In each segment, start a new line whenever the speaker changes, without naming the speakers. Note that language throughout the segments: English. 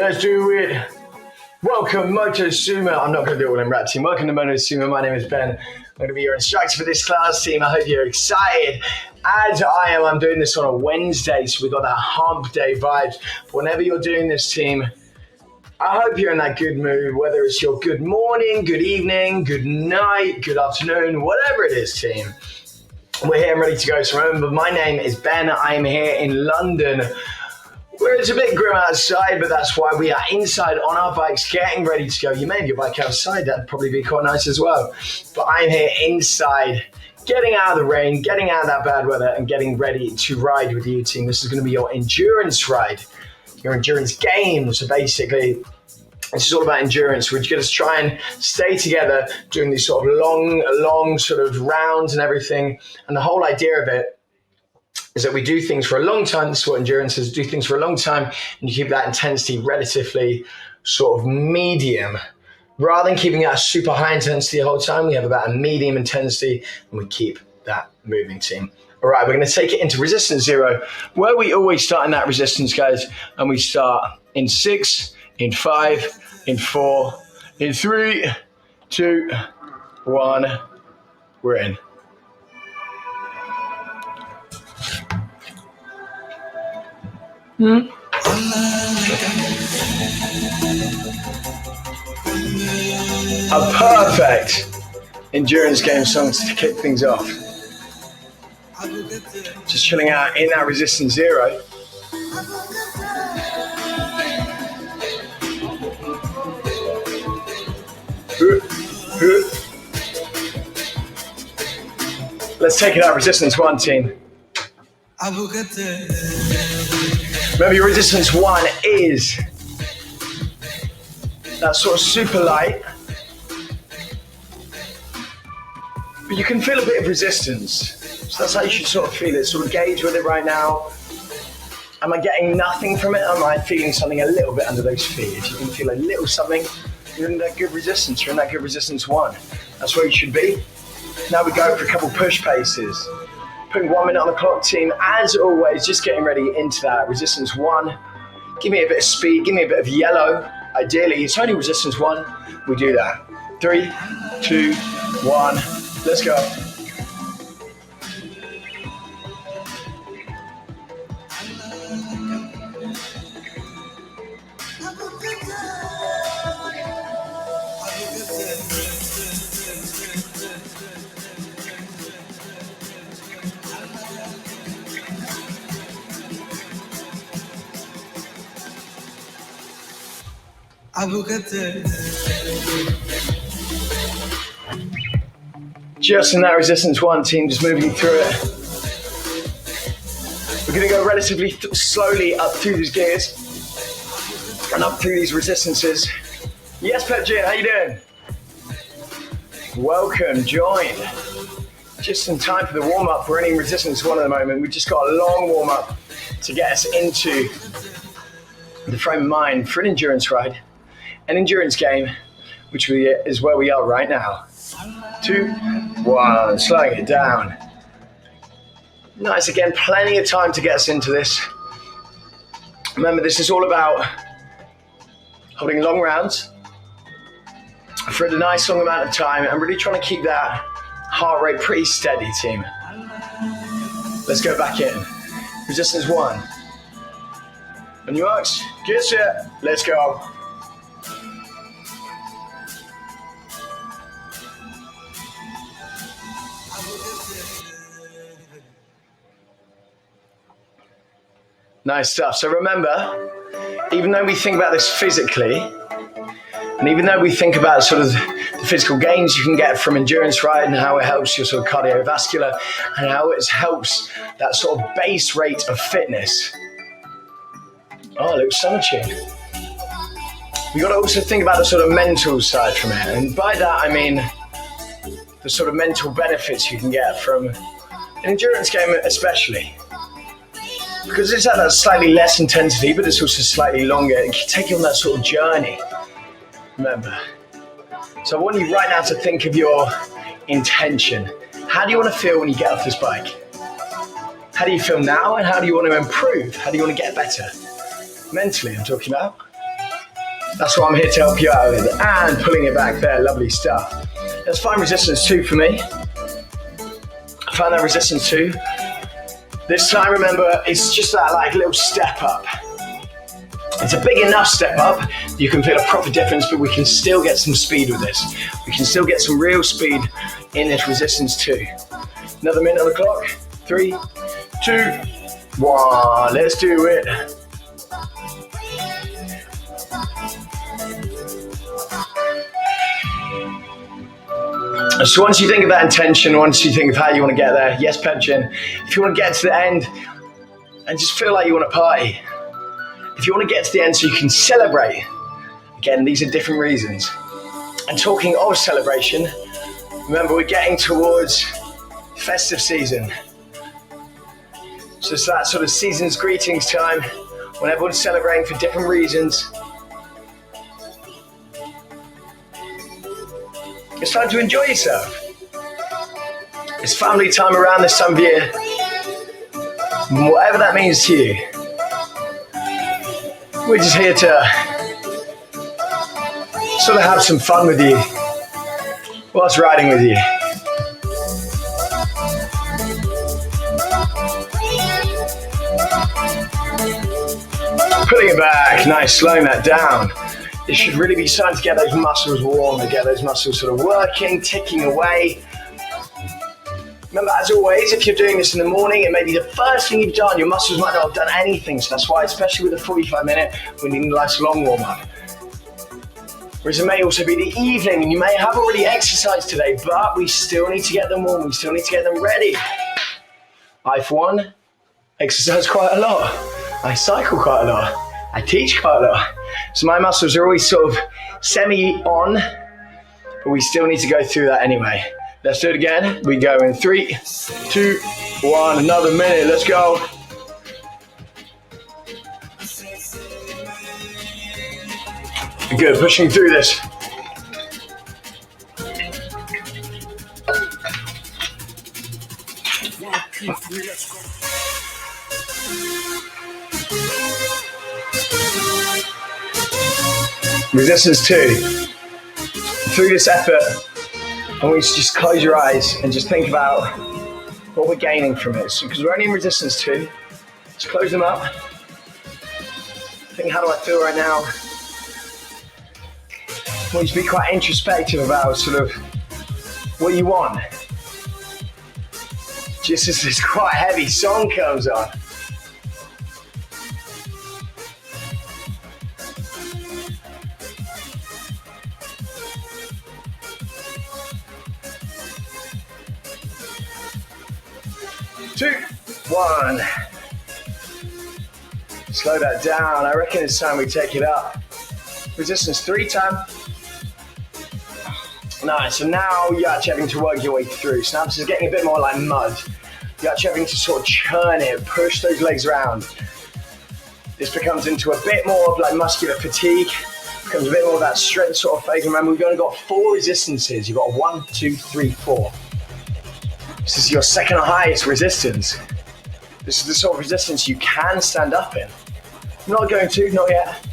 Let's do it. Welcome, Motosumo. I'm not going to do it all in rap team. Welcome to Motosumo. My name is Ben. I'm going to be your instructor for this class team. I hope you're excited. As I am, I'm doing this on a Wednesday, so we've got that hump day vibes. But whenever you're doing this, team, I hope you're in that good mood, whether it's your good morning, good evening, good night, good afternoon, whatever it is, team. We're here and ready to go. So remember, my name is Ben. I am here in London, where it's a bit grim outside, but that's why we are inside on our bikes, getting ready to go. You may have your bike outside, that'd probably be quite nice as well. But I'm here inside, getting out of the rain, getting out of that bad weather, and getting ready to ride with you, team. This is going to be your endurance ride, your endurance game. So basically, this is all about endurance. We're going to try and stay together doing these sort of long sort of rounds and everything. And the whole idea of it is that we do things for a long time. This is what endurance is, do things for a long time, and you keep that intensity relatively sort of medium. Rather than keeping that super high intensity the whole time, we have about a medium intensity, and we keep that moving, team. All right, we're going to take it into resistance zero, where we always start in that resistance, guys, and we start in 6, in 5, in 4, in 3, 2, 1, we're in. A perfect endurance game song to kick things off. Just chilling out in that resistance zero. Let's take it out resistance 1, team. Remember, your resistance 1 is that sort of super light, but you can feel a bit of resistance. So that's how you should sort of feel it. Sort of gauge with it right now. Am I getting nothing from it? Am I feeling something a little bit under those feet? If you can feel a little something, you're in that good resistance. You're in that good resistance 1. That's where you should be. Now we go for a couple push paces. Putting 1 minute on the clock, team. As always, just getting ready into that resistance 1. Give me a bit of speed. Give me a bit of yellow. Ideally, it's only resistance 1. We do that. 3, 2, 1. Let's go. Just in that resistance 1, team, just moving through it. We're going to go relatively slowly up through these gears and up through these resistances. Yes, Pepjit, how you doing? Welcome, join. Just in time for the warm-up. We're in resistance 1 at the moment. We've just got a long warm-up to get us into the frame of mind for an endurance ride, an endurance game, which is where we are right now. 2, 1, slowing it down. Nice, again, plenty of time to get us into this. Remember, this is all about holding long rounds for a nice long amount of time and really trying to keep that heart rate pretty steady, team. Let's go back in. Resistance 1. On your marks, get set, let's go. Nice stuff. So remember, even though we think about this physically, and even though we think about sort of the physical gains you can get from endurance ride and how it helps your sort of cardiovascular and how it helps that sort of base rate of fitness. Oh, a little summer tune. We've got to also think about the sort of mental side from it. And by that, I mean the sort of mental benefits you can get from an endurance game especially. Because it's at that slightly less intensity, but it's also slightly longer. It can take you on that sort of journey, remember. So I want you right now to think of your intention. How do you want to feel when you get off this bike? How do you feel now, and how do you want to improve? How do you want to get better? Mentally, I'm talking about. That's what I'm here to help you out with. And pulling it back there, lovely stuff. Let's find resistance 2 for me. I found that resistance 2. This time, remember, it's just that like little step up. It's a big enough step up, you can feel a proper difference, but we can still get some speed with this. We can still get some real speed in this resistance 2. Another minute on the clock. 3, 2, 1. Let's do it. So once you think of that intention, once you think of how you want to get there, yes, Pepjin, if you want to get to the end and just feel like you want to party, if you want to get to the end so you can celebrate, again, these are different reasons. And talking of celebration, remember we're getting towards festive season. So it's that sort of season's greetings time when everyone's celebrating for different reasons. It's time to enjoy yourself. It's family time around this time of year. Whatever that means to you. We're just here to sort of have some fun with you whilst riding with you. Putting it back, nice, slowing that down. It should really be starting to get those muscles warm, to get those muscles sort of working, ticking away. Remember, as always, if you're doing this in the morning, it may be the first thing you've done. Your muscles might not have done anything, so that's why, especially with a 45-minute, we need a nice long warm-up. Whereas it may also be the evening, and you may have already exercised today, but we still need to get them warm, we still need to get them ready. I, for one, exercise quite a lot. I cycle quite a lot. I teach quite a lot. So my muscles are always sort of semi-on, but we still need to go through that anyway. Let's do it again. We go in 3, 2, 1, another minute, let's go. Good, pushing through this. Resistance 2. Through this effort, I want you to just close your eyes and just think about what we're gaining from it. So, because we're only in resistance 2, just close them up. Think, how do I feel right now? I want you to be quite introspective about sort of what you want. Just as this quite heavy song comes on. Two, 1. Slow that down. I reckon it's time we take it up. Resistance 3 time. Nice, so now you're actually having to work your way through. So now this is getting a bit more like mud. You're actually having to sort of churn it, push those legs around. This becomes into a bit more of like muscular fatigue. Becomes a bit more of that strength sort of phase. Remember, we've only got 4 resistances. You've got 1, 2, 3, 4. This is your second highest resistance. This is the sort of resistance you can stand up in. I'm not going to, not yet.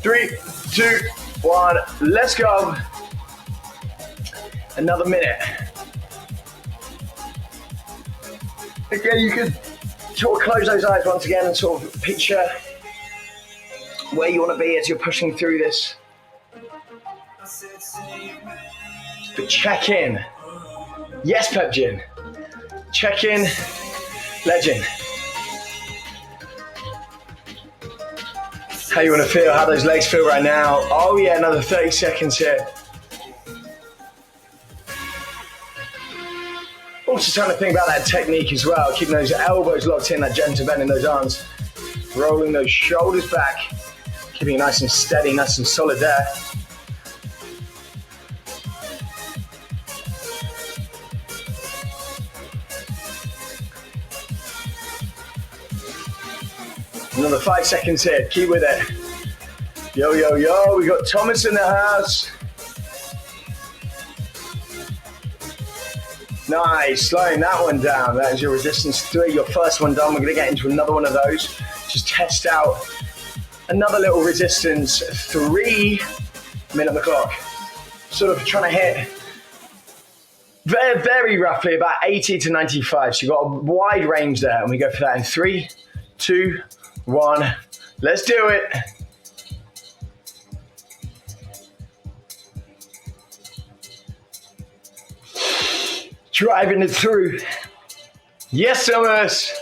3, 2, 1, let's go. Another minute. Again, you can sort of close those eyes once again and sort of picture where you want to be as you're pushing through this. But check in. Yes, Pepjin. Check in. Legend. How you want to feel, how those legs feel right now. Oh yeah, another 30 seconds here. Also trying to think about that technique as well, keeping those elbows locked in, that gentle bend in those arms, rolling those shoulders back, keeping it nice and steady, nice and solid there. Another 5 seconds here, keep with it. Yo, yo, yo, we got Thomas in the house. Nice, slowing that one down. That is your resistance 3, your first one done. We're gonna get into another one of those. Just test out Another little resistance, 3 minutes on the clock. Sort of trying to hit very, very roughly about 80 to 95. So you've got a wide range there, and we go for that in 3, 2, 1. Let's do it. Driving it through. Yes, Thomas.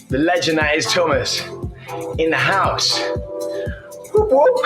The legend that is Thomas in the house. Whoop, whoop.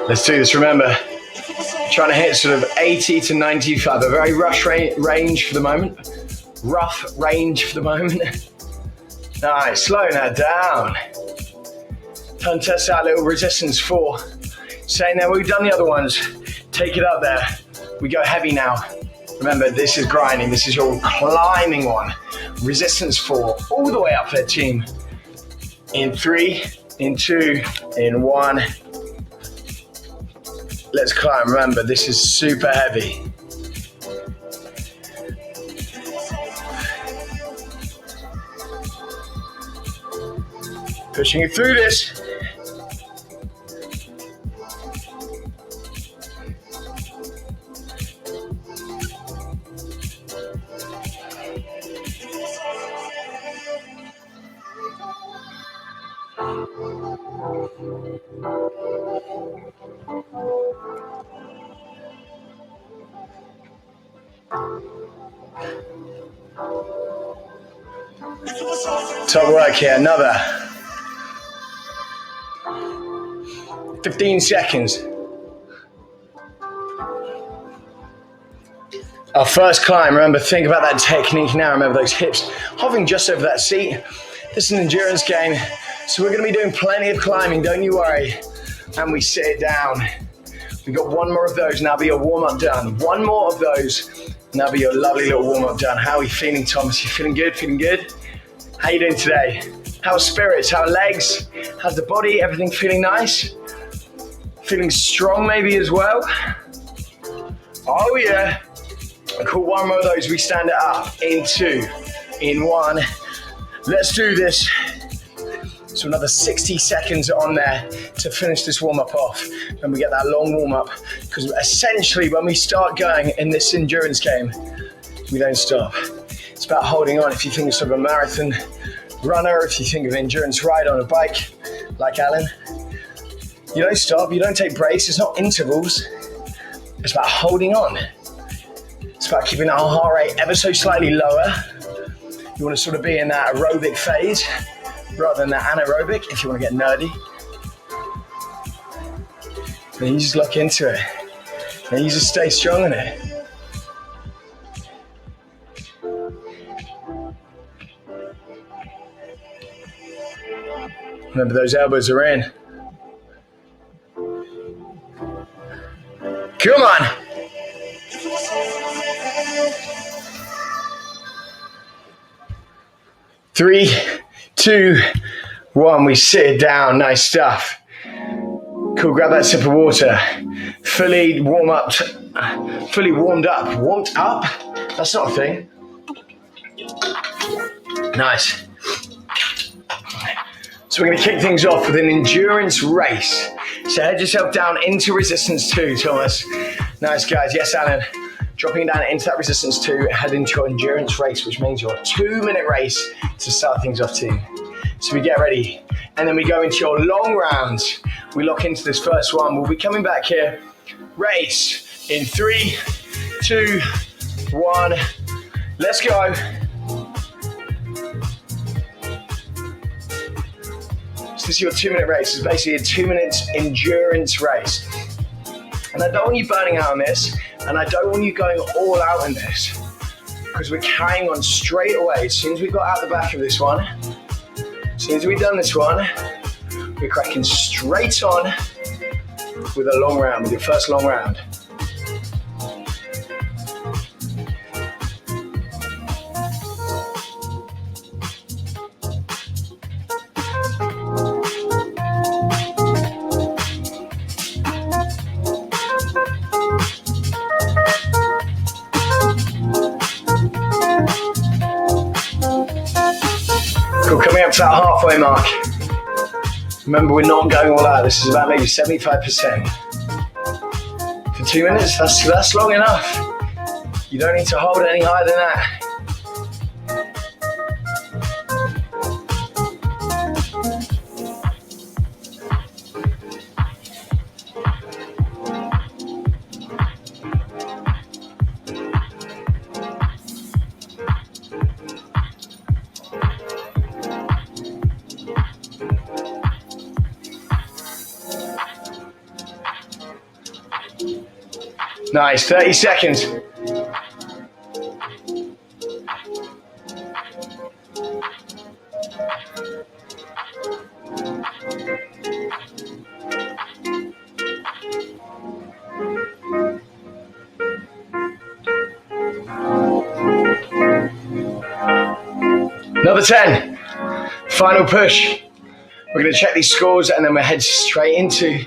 Let's do this, remember, trying to hit sort of 80 to 95, a very rush range for the moment, rough range for the moment. Nice, slowing that down. Time to test out little resistance 4. Saying that we've done the other ones, take it up there. We go heavy now. Remember, this is grinding, this is your climbing one. Resistance 4, all the way up there, team. In 3, in 2, in 1. Let's climb. Remember, this is super heavy. Pushing it through this. Top work here, another 15 seconds. Our first climb, remember, think about that technique now. Remember those hips hovering just over that seat. This is an endurance game, so we're gonna be doing plenty of climbing, don't you worry. And we sit it down. We've got one more of those, now be your warm-up done. One more of those, now be your lovely little warm-up done. How are you feeling, Thomas? You feeling good, feeling good? How you doing today? How are spirits, how are legs? How's the body, everything feeling nice? Feeling strong maybe as well? Oh yeah. Cool, one more of those, we stand it up. In 2, in 1. Let's do this. So another 60 seconds on there to finish this warm-up off. And we get that long warm-up, because essentially when we start going in this endurance game, we don't stop. It's about holding on. If you think of a marathon runner, if you think of an endurance ride on a bike, like Alan, you don't stop, you don't take breaks, it's not intervals. It's about holding on. It's about keeping our heart rate ever so slightly lower. You want to sort of be in that aerobic phase rather than that anaerobic, if you want to get nerdy. Then you just lock into it. And you just stay strong in it. Remember, those elbows are in. Come on. Three, 2, 1, we sit it down, nice stuff. Cool, grab that sip of water. Fully warmed up. Warmed up? That's not a thing. Nice. So we're gonna kick things off with an endurance race. So head yourself down into resistance 2, Thomas. Nice, guys. Yes, Alan. Dropping down into that resistance 2, head into your endurance race, which means your 2-minute race to start things off, team. So we get ready, and then we go into your long rounds. We lock into this first one. We'll be coming back here. Race in 3, 2, 1. Let's go. So this is your 2-minute race. It's basically a 2-minute endurance race. And I don't want you burning out on this, and I don't want you going all out in this, because we're carrying on straight away. As soon as we got out the back of this one, As soon as we've done this one, we're cracking straight on with a long round, with your first long round. Cool, coming up to that halfway mark. Remember, we're not going all out. This is about maybe 75%. For 2 minutes, that's long enough. You don't need to hold it any higher than that. Nice, 30 seconds. Another 10. Final push. We're going to check these scores and then we'll head straight into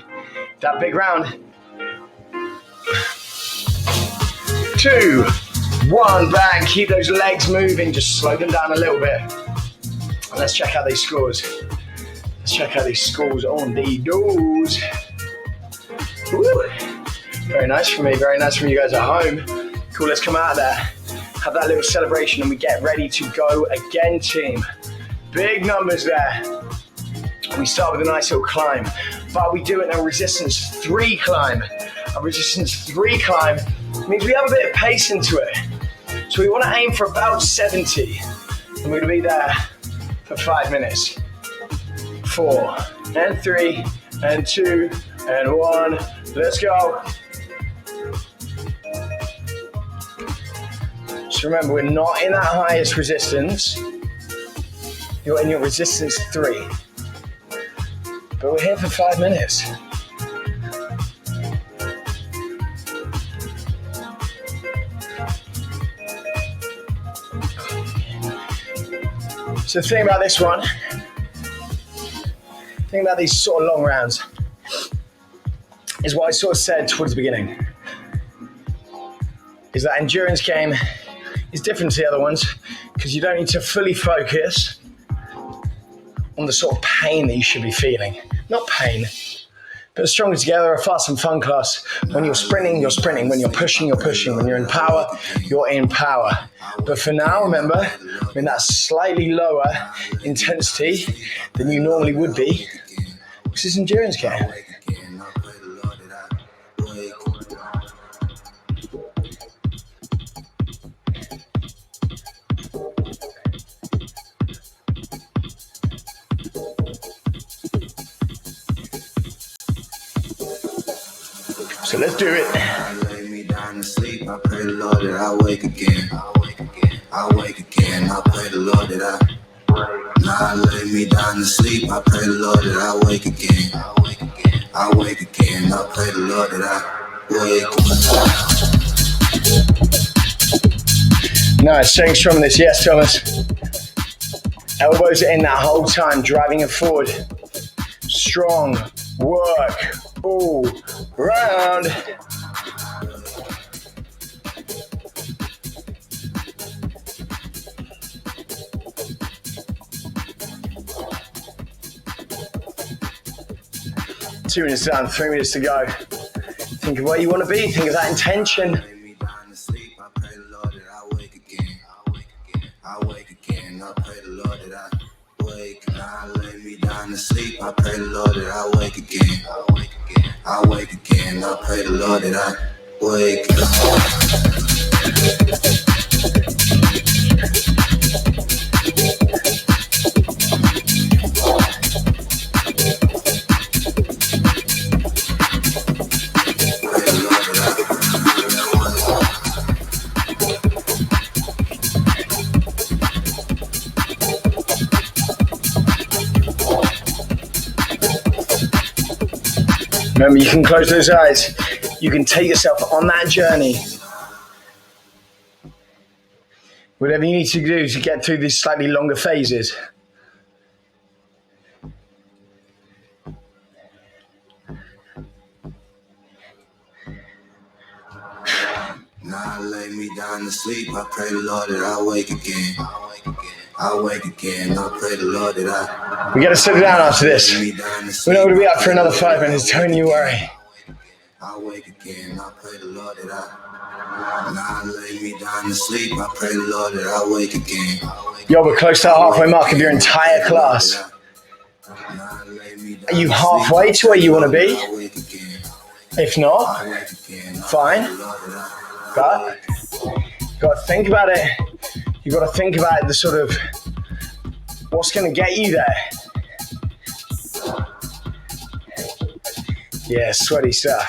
that big round. 2, 1, back. Keep those legs moving. Just slow them down a little bit. And let's check out these scores. Let's check out these scores on the doors. Woo. Very nice from me. Very nice from you guys at home. Cool. Let's come out of there. Have that little celebration and we get ready to go again, team. Big numbers there. We start with a nice little climb, but we do it in a resistance 3 climb. A resistance 3 climb means we have a bit of pace into it. So we want to aim for about 70. And we're going to be there for 5 minutes. 4, and 3, and 2, and 1. Let's go. So remember, we're not in that highest resistance. You're in your resistance 3. But we're here for 5 minutes. So the thing about this one, the thing about these sort of long rounds is what I sort of said towards the beginning, is that endurance game is different to the other ones because you don't need to fully focus on the sort of pain that you should be feeling. Not pain, but stronger together, a fast and fun class. When you're sprinting, you're sprinting. When you're pushing, you're pushing. When you're in power, you're in power. But for now, remember, we're in that slightly lower intensity than you normally would be. This is endurance game. So let's do it.
Lay me down to sleep. I pray the Lord that I wake again. I wake again. I pray the Lord that I lay me down to sleep. I pray the Lord that I wake again. I wake again. I pray the Lord that I wake.
Nice, staying strong in this. Yes, Thomas. Elbows in that whole time, driving it forward. Strong work all round. Two minutes done, 3 minutes to go. Think of where you want to be, think of that intention.
Sleep, I pray the Lord that I wake again. I wake again. I pray the Lord that I wake.
Remember, you can close those eyes. You can take yourself on that journey. Whatever you need to do to get through these slightly longer phases.
Now I lay me down to sleep. I pray the Lord that I wake again. I wake again. I pray the Lord that I.
We gotta sit down after this. We're not gonna be up for another 5 minutes. Don't you worry.
I wake again. I pray the Lord that I. Now I lay me down to sleep. I pray the Lord that I wake again.
Yo, we're close to the halfway mark of your entire class. Are you halfway to where you want to be? If not, fine. But you got to think about it. You got to think about the sort of what's going to get you there. Yeah, sweaty stuff.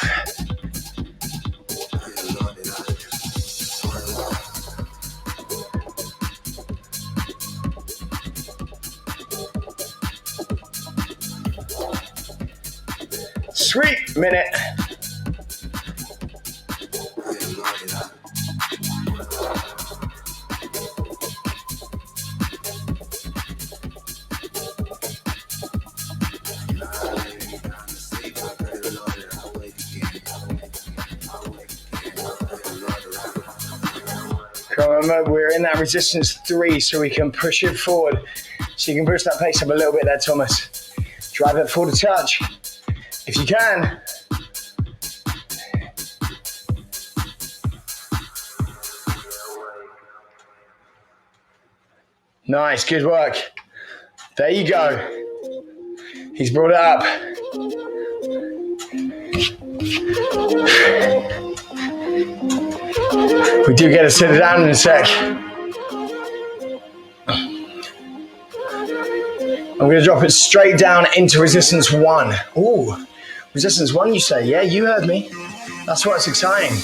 Sweet minute. Remember, we're in that resistance 3, so we can push it forward. So you can push that pace up a little bit there, Thomas. Drive it forward a touch, if you can. Nice, good work. There you go. He's brought it up. We do get to sit it down in a sec. I'm going to drop it straight down into resistance 1. Ooh, resistance 1 you say? Yeah, you heard me. That's what's exciting.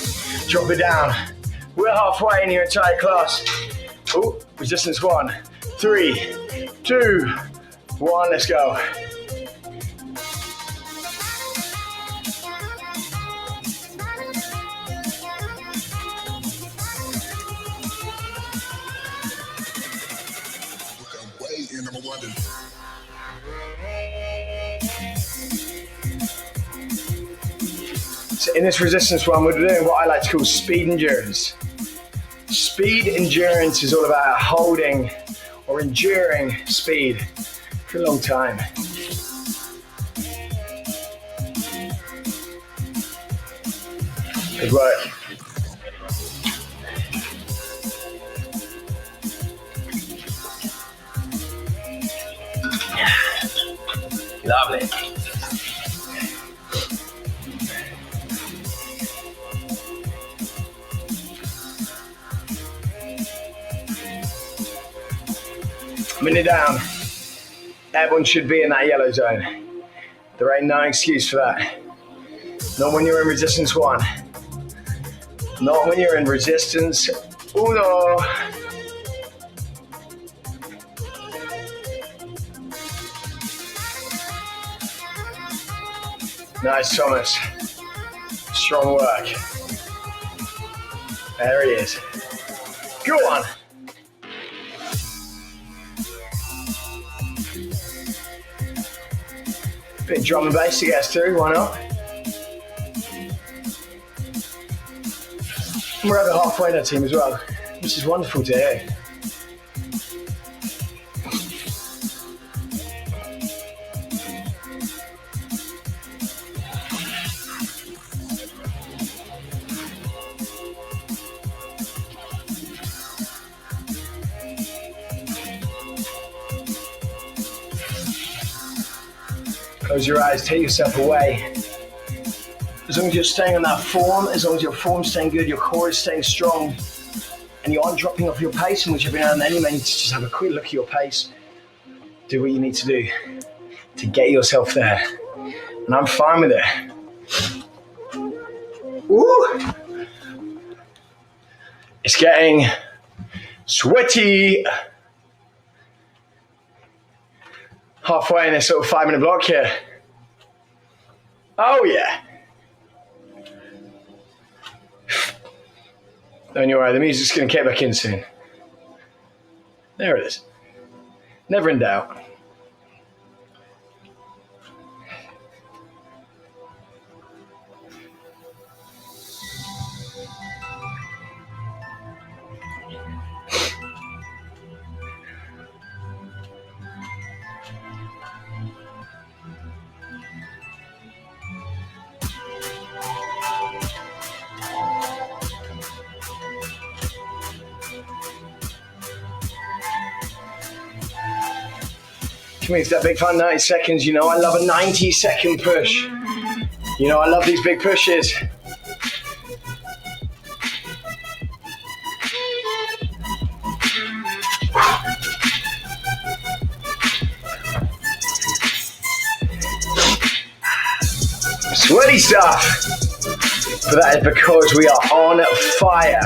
Drop it down. We're halfway in your entire class. Ooh, resistance 1. 3, 2, 1, let's go. So in this resistance 1, we're doing what I like to call speed endurance. Speed endurance is all about holding or enduring speed for a long time. Good work. Lovely. Minute down. Everyone should be in that yellow zone. There ain't no excuse for that. Not when you're in resistance 1. Not when you're in resistance 1. Nice, Thomas. Strong work. There he is. Go on. Bit of drum and bass to get us through, why not? We're over halfway in our team as well, which is wonderful to hear. Close your eyes, take yourself away. As long as you're staying on that form, as long as your form's staying good, your core is staying strong, and you aren't dropping off your pace, and which every now and then you may need to just have a quick look at your pace. Do what you need to do to get yourself there. And I'm fine with it. Ooh. It's getting sweaty. Halfway in this little 5-minute block here. Oh yeah. Don't you worry, the music's going to kick back in soon. There it is. Never in doubt. Which means that big fun 90 seconds. You know I love a 90-second push. You know I love these big pushes. Sweaty stuff. But that is because we are on fire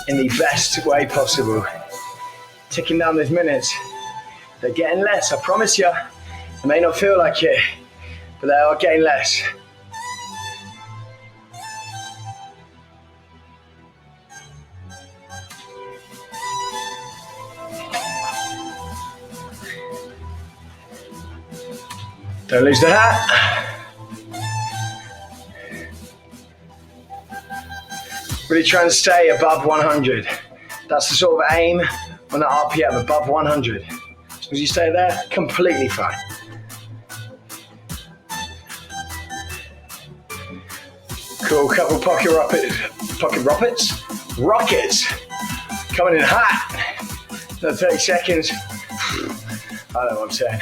in the best way possible. Ticking down those minutes. They're getting less, I promise you. It may not feel like it, but they are getting less. Don't lose the hat. Really try and stay above 100. That's the sort of aim on the RPM, above 100. As long as you stay there, completely fine. Cool, couple pocket rockets. Coming in hot. Another 30 seconds. I don't know what I'm saying.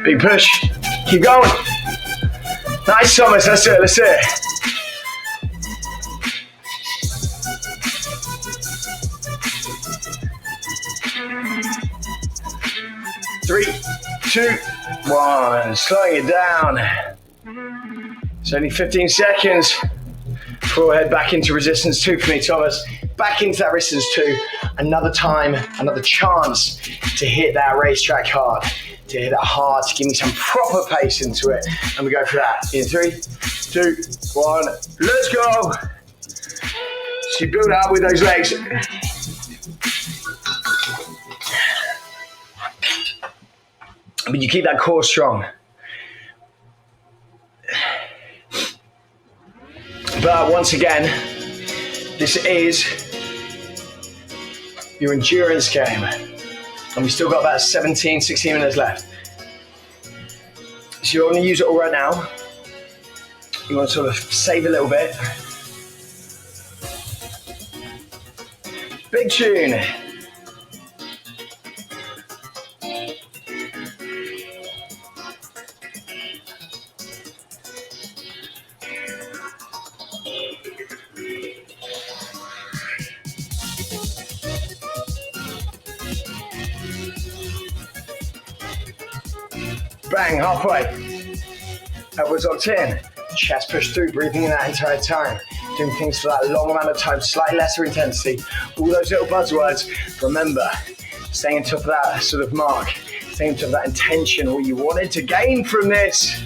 Big push. Keep going. Nice, Thomas. Let's do it. Let's do it. Three, two, one. Slowing it down. It's only 15 seconds before we head back into resistance 2 for me, Thomas. Back into that resistance 2. Another time, another chance to hit that racetrack hard. To hit it hard, to give me some proper pace into it. And we go for that. In 3, 2, 1, let's go. So you build up with those legs. But you keep that core strong. But once again, this is your endurance game. And we still got about 16 minutes left. So you want to use it all right now. You want to sort of save a little bit. Big tune. Bang, halfway. Upwards on 10. Chest push through, breathing in that entire time. Doing things for that long amount of time, slightly lesser intensity. All those little buzzwords. Remember, staying on top of that sort of mark. Staying on top of that intention, what you wanted to gain from this.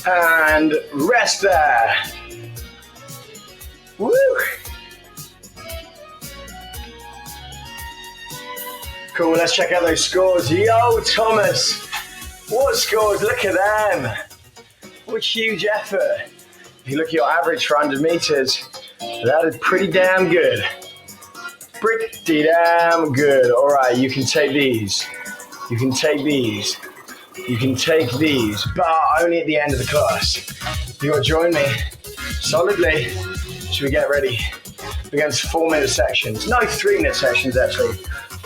And rest there. Woo! Cool, let's check out those scores. Yo, Thomas, what scores? Look at them. What huge effort. If you look at your average for 100 meters, that is pretty damn good. Pretty damn good. All right, you can take these. You can take these. You can take these, but only at the end of the class. You got to join me solidly. Should we get ready? We're going to 4-minute sections. No, 3-minute sections actually.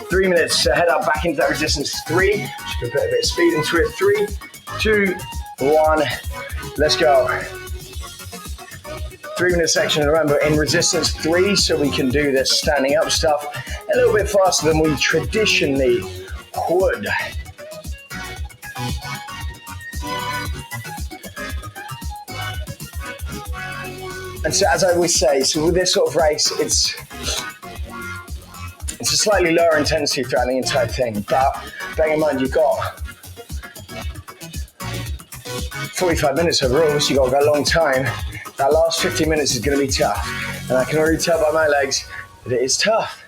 3 minutes to head up back into that resistance. 3. Just gonna put a bit of speed into it. 3, 2, 1. Let's go. 3-minute section. Remember, in resistance 3, so we can do this standing up stuff a little bit faster than we traditionally would. And so, as I always say, so with this sort of race, it's a slightly lower intensity throughout the entire thing, but bearing in mind you've got 45 minutes overall, so you've got to go a long time. That last 50 minutes is going to be tough, and I can already tell by my legs that it is tough.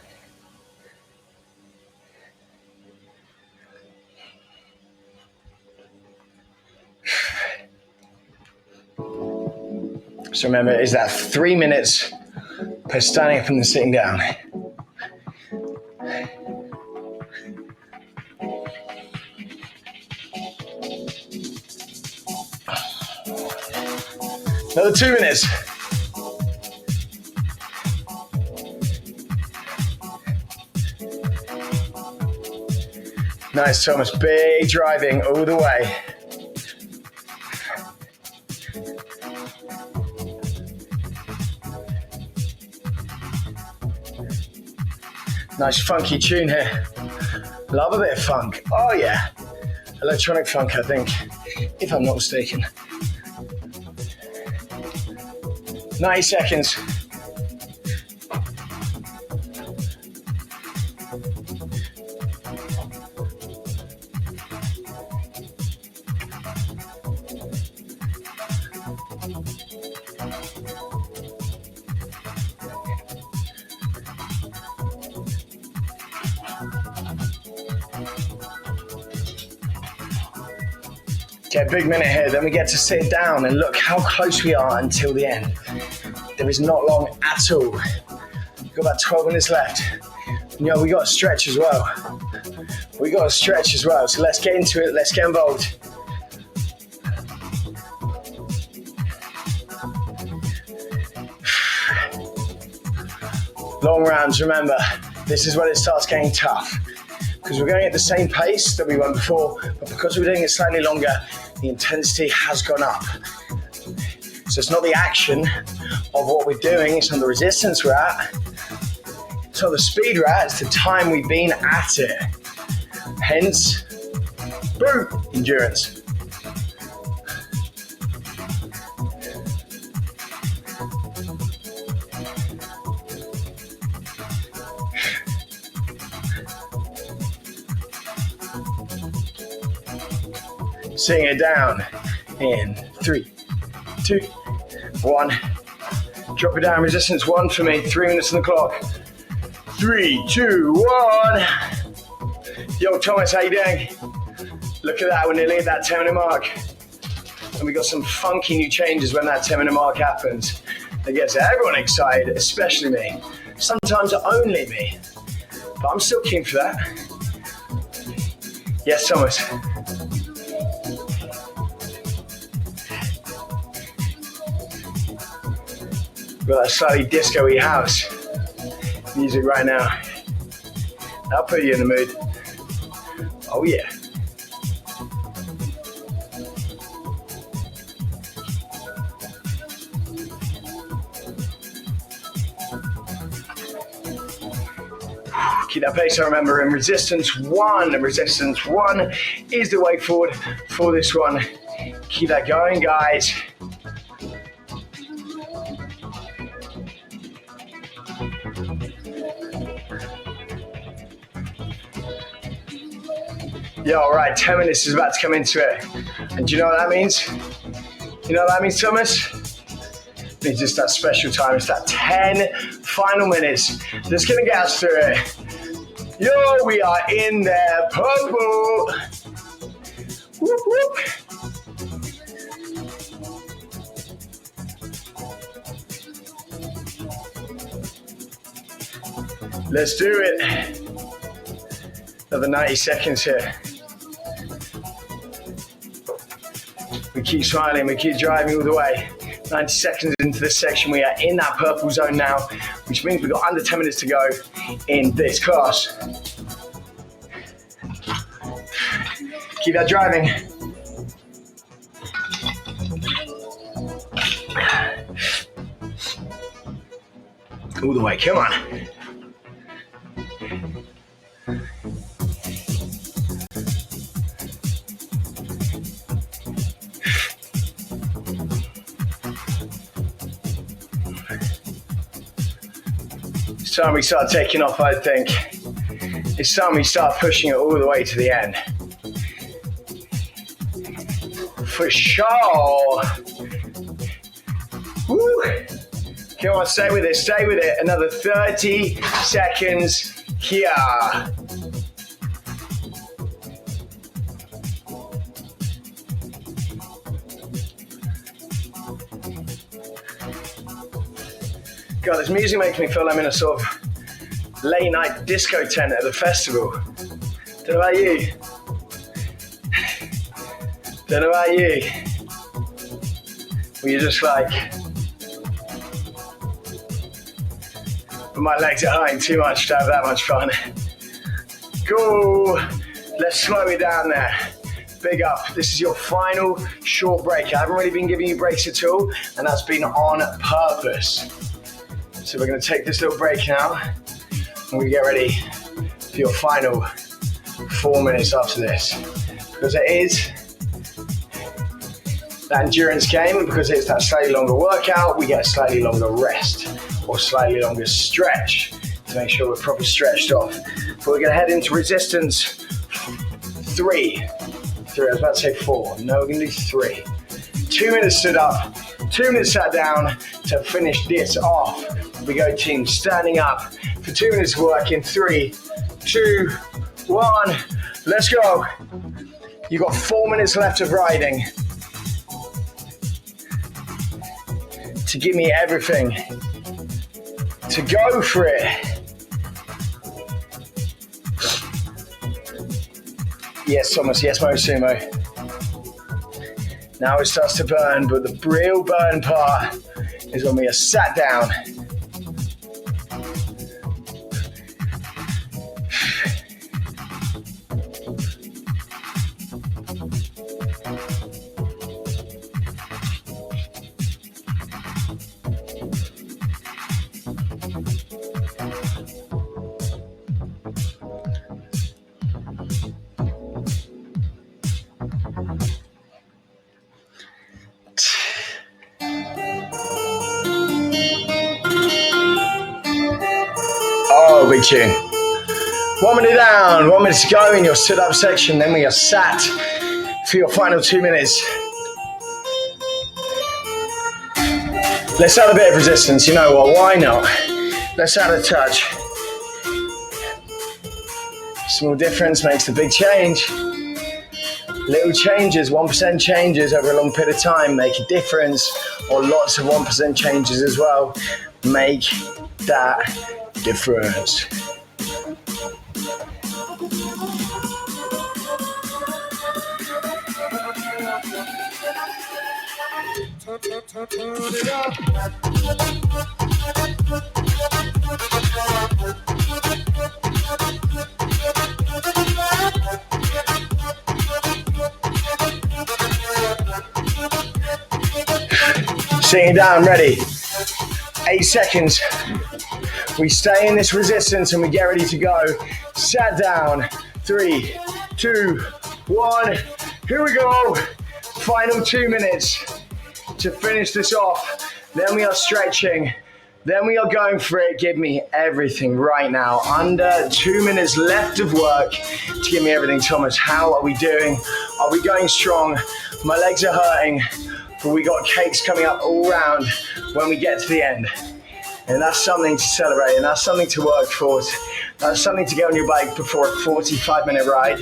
So remember, is that 3 minutes per standing up and then sitting down. Another 2 minutes. Nice, Thomas. Big driving all the way. Nice funky tune here. Love a bit of funk. Oh yeah. Electronic funk, I think, if I'm not mistaken. 90 seconds. Okay, big minute here, then we get to sit down and look how close we are until the end. There is not long at all. We've got about 12 minutes left. And, we got to stretch as well. So let's get into it, let's get involved. Long rounds, remember, this is when it starts getting tough. Because we're going at the same pace that we went before, but because we're doing it slightly longer, the intensity has gone up. So it's not the action of what we're doing, it's not the resistance we're at, it's not the speed we're at, it's the time we've been at it. Hence, boom, endurance. Sitting it down in 3, 2, 1. Drop it down, resistance 1 for me, 3 minutes on the clock. 3, 2, 1. Yo, Thomas, how you doing? Look at that, we're nearly at that 10-minute mark. And we got some funky new changes when that 10-minute mark happens. That gets everyone excited, especially me. Sometimes only me. But I'm still keen for that. Yes, Thomas. Got that slightly disco-y house music right now. That'll put you in the mood. Oh yeah. Keep that pace, I remember, in resistance 1. And resistance 1 is the way forward for this one. Keep that going, guys. Yeah, all right, 10 minutes is about to come into it. And do you know what that means? You know what that means, Thomas? It means it's that special time. It's that 10 final minutes that's going to get us through it. Yo, we are in there, purple. Whoop, whoop. Let's do it. Another 90 seconds here. We keep smiling, we keep driving all the way. 90 seconds into this section, we are in that purple zone now, which means we've got under 10 minutes to go in this class. Keep that driving. All the way, come on. It's time we start taking off, I think. It's time we start pushing it all the way to the end. For sure. Woo. Come on, stay with it, stay with it. Another 30 seconds here. God, this music makes me feel I'm in a sort of late night disco tent at the festival. Don't know about you. Don't know about you. Well, you're just like, but my legs are hurting too much to have that much fun. Cool. Let's slow it down there. Big up. This is your final short break. I haven't really been giving you breaks at all, and that's been on purpose. So we're going to take this little break now, and we get ready for your final 4 minutes after this. Because it is that endurance game, and because it's that slightly longer workout, we get a slightly longer rest or slightly longer stretch to make sure we're properly stretched off. But we're going to head into resistance 3. I was about to say 4. No, we're going to do 3. 2 minutes stood up, 2 minutes sat down to finish this off. We go team standing up for 2 minutes of work in 3, 2, 1. Let's go. You've got 4 minutes left of riding to give me everything, to go for it. Yes, Thomas, yes, Motosumo. Now it starts to burn, but the real burn part is when we are sat down. Oh, big tune. 1 minute down, 1 minute to go in your sit up section. Then we are sat for your final 2 minutes. Let's add a bit of resistance. You know what? Why not? Let's add a touch. Small difference makes a big change. Little changes, 1% changes over a long period of time make a difference, or lots of 1% changes as well make that difference. Sitting it down, ready. 8 seconds. We stay in this resistance and we get ready to go. Sat down. 3, 2, 1. Here we go. Final 2 minutes to finish this off. Then we are stretching. Then we are going for it. Give me everything right now. Under 2 minutes left of work to give me everything. Thomas, how are we doing? Are we going strong? My legs are hurting, but we got cakes coming up all round when we get to the end. And that's something to celebrate, and that's something to work for. That's something to get on your bike before a 45-minute ride.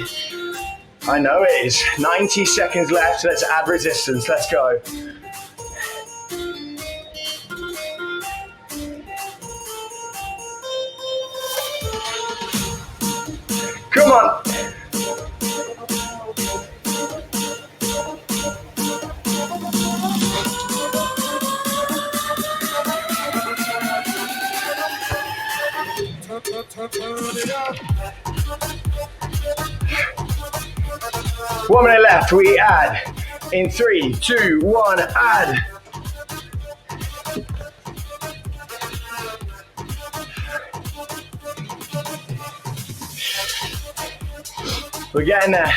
I know it is. 90 seconds left. Let's add resistance. Let's go. Come on. One minute left, we add. In 3, 2, 1, add. We're getting there.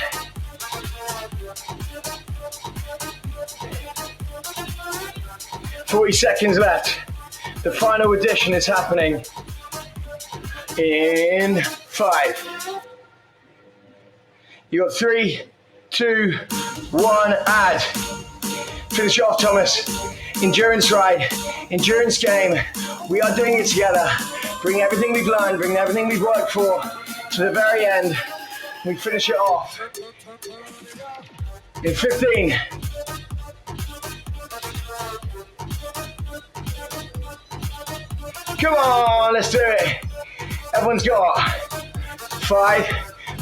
"40 seconds left. The final addition is happening in 5. You got 3, 2, 1, add. Finish off, Thomas. Endurance ride, endurance game. We are doing it together. Bring everything we've learned, bring everything we've worked for to the very end. We finish it off in 15. Come on, let's do it. Everyone's got 5,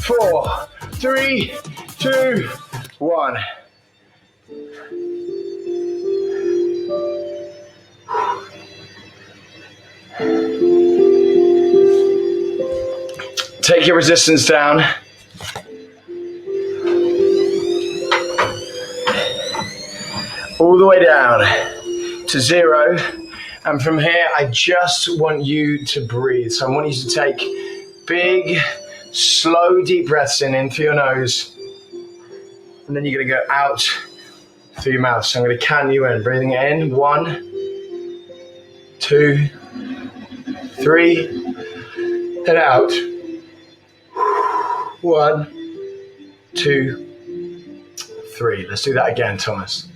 4, 3, 2, 1. Take your resistance down. All the way down to 0. And from here, I just want you to breathe. So I want you to take big, slow, deep breaths in through your nose. And then you're going to go out through your mouth. So I'm going to count you in. Breathing in. 1, 2, 3. And out. 1, 2, 3. Let's do that again, Thomas.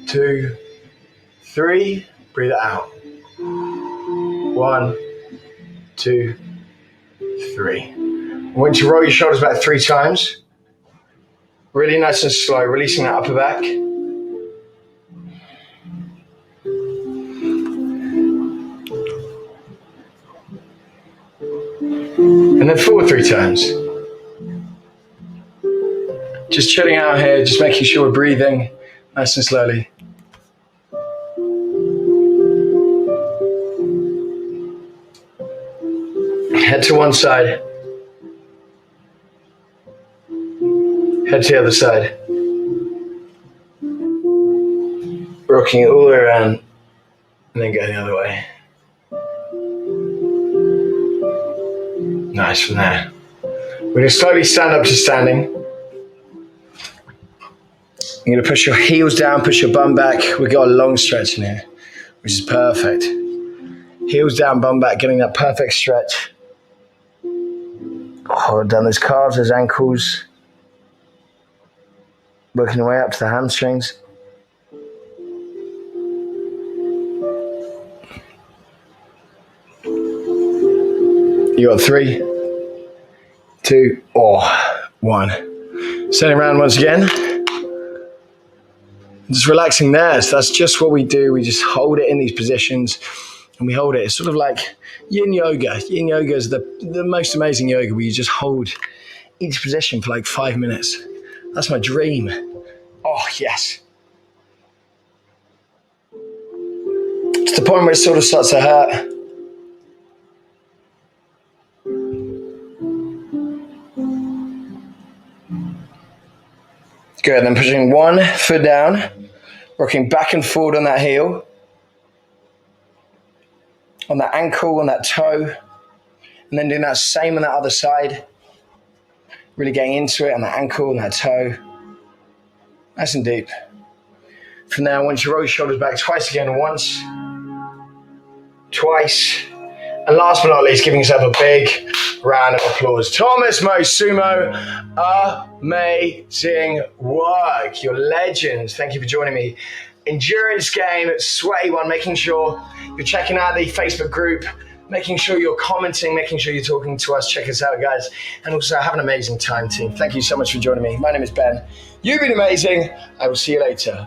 2, 3. Breathe it out. 1, 2, 3. I want you to roll your shoulders back 3 times. Really nice and slow, releasing that upper back. And then forward 3 times. Just chilling out here, just making sure we're breathing nice and slowly. Head to one side. Head to the other side. Rocking it all the way around and then go the other way. Nice from there. We're going to slowly stand up to standing. You're going to push your heels down, push your bum back. We've got a long stretch in here, which is perfect. Heels down, bum back, getting that perfect stretch. Hold down those calves, those ankles. Working your way up to the hamstrings. You got 3, 2, or 1. Turning around once again. Just relaxing there. So that's just what we do. We just hold it in these positions and we hold it. It's sort of like yin yoga. Yin yoga is the most amazing yoga where you just hold each position for like 5 minutes. That's my dream. Oh, yes. To the point where it sort of starts to hurt. Good, then pushing one foot down, rocking back and forward on that heel, on that ankle, on that toe, and then doing that same on that other side. Really getting into it on that ankle, on that toe. Nice and deep. From there, I want you to roll your shoulders back twice again. Once, twice, and last but not least, giving yourself a big round of applause. Thomas Motosumo, amazing work. You're legends. Thank you for joining me. Endurance game, sweaty one, making sure you're checking out the Facebook group, making sure you're commenting, making sure you're talking to us. Check us out, guys. And also, have an amazing time, team. Thank you so much for joining me. My name is Ben. You've been amazing. I will see you later.